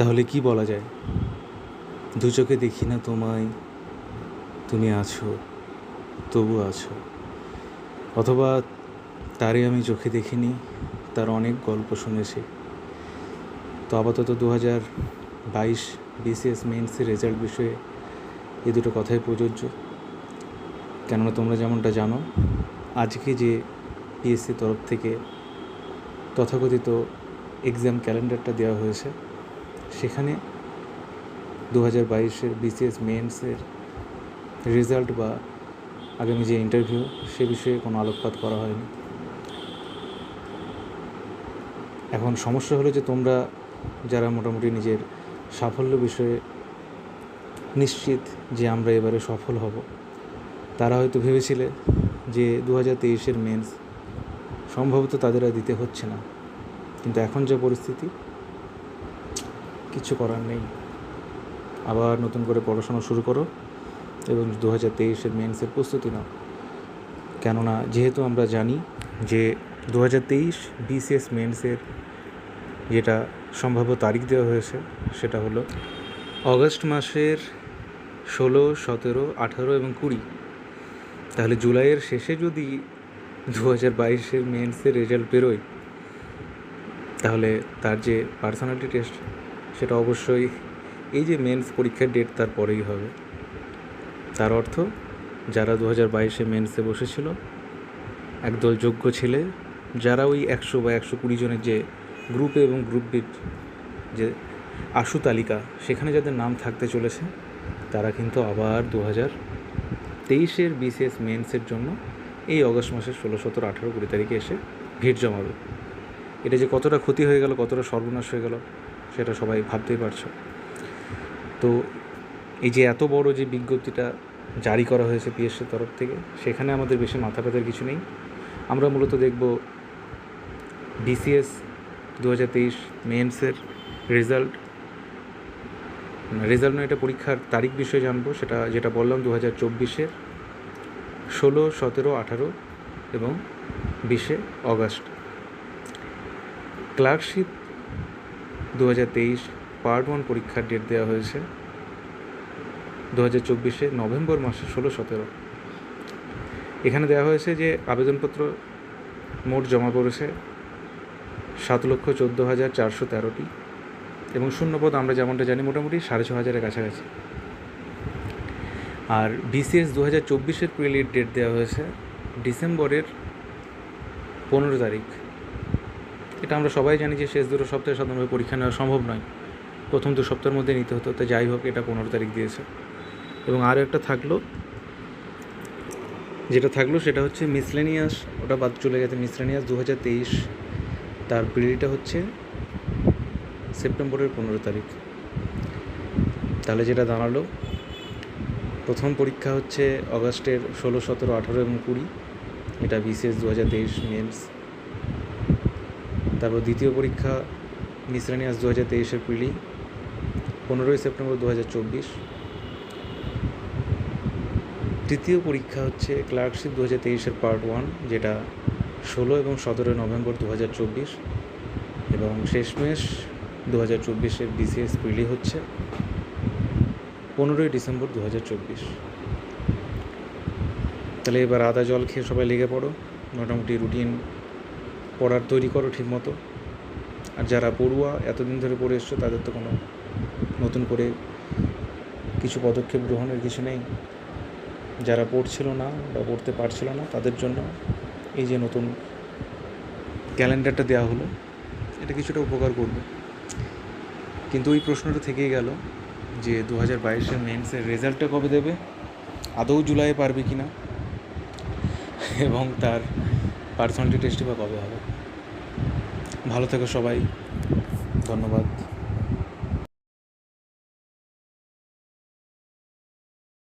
তাহলে কি বলা যায়? দু চোখে দেখি না তোমায়, তুমি আছো, তবু আছো। অথবা তারে আমি চোখে দেখিনি, তার অনেক গল্প শুনেছি। তো আপাতত 2022 বিসিএস মেন্সের রেজাল্ট বিষয়ে এই দুটো কথাই প্রযোজ্য। কেননা তোমরা যেমনটা জানো, আজকে যে পিএসসি তরফ থেকে তথাকথিত এক্সাম ক্যালেন্ডারটা দেওয়া হয়েছে, সেখানে 2022 বিসিএস মেন্সের রেজাল্ট বা আগামী যে ইন্টারভিউ সে বিষয়ে কোনো আলোকপাত করা হয়নি। এখন সমস্যা হলো যে তোমরা যারা মোটামুটি নিজের সাফল্য বিষয়ে নিশ্চিত যে আমরা এবারে সফল হব, তারা হয়তো ভেবেছিলে যে 2023 মেন্স সম্ভবত তাদের আর দিতে হচ্ছে না। কিন্তু এখন যে পরিস্থিতি, কিছু করার নেই। আবার নতুন করে পড়াশোনা শুরু করো এবং 2023 মেন্সের প্রস্তুতি নাও। কেননা যেহেতু আমরা জানি যে 2023 বিসিএস মেন্সের যেটা সম্ভাব্য তারিখ দেওয়া হয়েছে সেটা হলো অগস্ট মাসের 16, 17, 18 এবং 20। তাহলে জুলাইয়ের শেষে যদি 2022 মেন্সের রেজাল্ট বেরোয়, তাহলে তার যে পার্সোনালিটি টেস্ট সেটা অবশ্যই এই যে মেন্স পরীক্ষার ডেট তার পরেই হবে। তার অর্থ যারা 2022 মেন্সে বসেছিল, একদল যোগ্য ছেলে যারা ওই 100 বা 120 জনের যে গ্রুপ এ এবং গ্রুপ বির যে আশু তালিকা সেখানে যাদের নাম থাকতে চলেছে, তারা কিন্তু আবার 2023 বিসিএস মেন্সের জন্য এই অগস্ট মাসের 16, 17, 18, 20 তারিখে এসে ভিড় জমাবে। এটা যে কতটা ক্ষতি হয়ে গেল, কতটা সর্বনাশ হয়ে গেল, সেটা সবাই ভাবতেই পারছো। তো এই যে এত বড় যে বিজ্ঞপ্তিটা জারি করা হয়েছে পিএসসির তরফ থেকে, সেখানে আমাদের বেশি মাথা ব্যথার কিছু নেই। আমরা মূলত দেখব বিসিএস 2023 মেন্সের রেজাল্ট নয়, এটা পরীক্ষার তারিখ বিষয়ে জানবো। সেটা যেটা বললাম 2024 16, 17, 18 এবং 20 অগস্ট। ক্লার্কশিপ 2023 পার্ট 1 পরীক্ষার ডেট দেওয়া হয়েছে 2024 নভেম্বর মাসে 16, 17। এখানে দেওয়া হয়েছে যে আবেদনপত্র মোট জমা পড়েছে 7,14,413টি এবং শূন্যপদ আমরা যেমনটা জানি মোটামুটি 6,500-এর কাছাকাছি। আর বিসিএস 2024 প্রিলির ডেট দেওয়া হয়েছে ডিসেম্বরের 15 তারিখ। এটা আমরা সবাই জানি যে শেষ দুটো সপ্তাহে সাধারণভাবে পরীক্ষা নেওয়া সম্ভব নয়, প্রথম 2 সপ্তাহের মধ্যে নিতে হতো। তো যাই হোক, এটা 15 তারিখ দিয়েছে। এবং আরও একটা থাকলো সেটা হচ্ছে মিসলেনিয়াস, ওটা বাদ চলে গেছে। মিসলেনিয়াস 2023 তার প্রিলিটা হচ্ছে সেপ্টেম্বরের 15 তারিখ। তাহলে যেটা দাঁড়ালো, প্রথম পরীক্ষা হচ্ছে অগস্টের 16, 17, 18 এবং 20, এটা বিসিএস 2023 মেন্স। তারপর দ্বিতীয় পরীক্ষা মিসলেনিয়াস 2023 প্রিলি 15 সেপ্টেম্বর 2024। তৃতীয় পরীক্ষা হচ্ছে ক্লার্কশিপ 2023 পার্ট 1, যেটা 16 এবং 17 নভেম্বর 2024। এবং শেষমেশ 2024 বিসিএস প্রিলি হচ্ছে 15 ডিসেম্বর 2024। তাহলে এবার আদা জল খেয়ে সবাই লেগে পড়ো, মোটামুটি রুটিন পড়ার তৈরি করো ঠিকমতো। আর যারা পড়ুয়া এতদিন ধরে পড়ে এসছো, তাদের তো কোনো নতুন করে কিছু পদক্ষেপ গ্রহণের কিছু নেই। যারা পড়ছিল না বা পড়তে পারছিল না, তাদের জন্য এই যে নতুন ক্যালেন্ডারটা দেওয়া হলো, এটা কিছুটা উপকার করবে। কিন্তু ওই প্রশ্নটা থেকেই গেল যে 2022 মেন্সের রেজাল্টটা কবে দেবে, আদৌ জুলাইয়ে পারবে কি না, এবং তার পার্সোনালিটি টেস্টই বা কবে হবে। ভালো থেকো সবাই, ধন্যবাদ।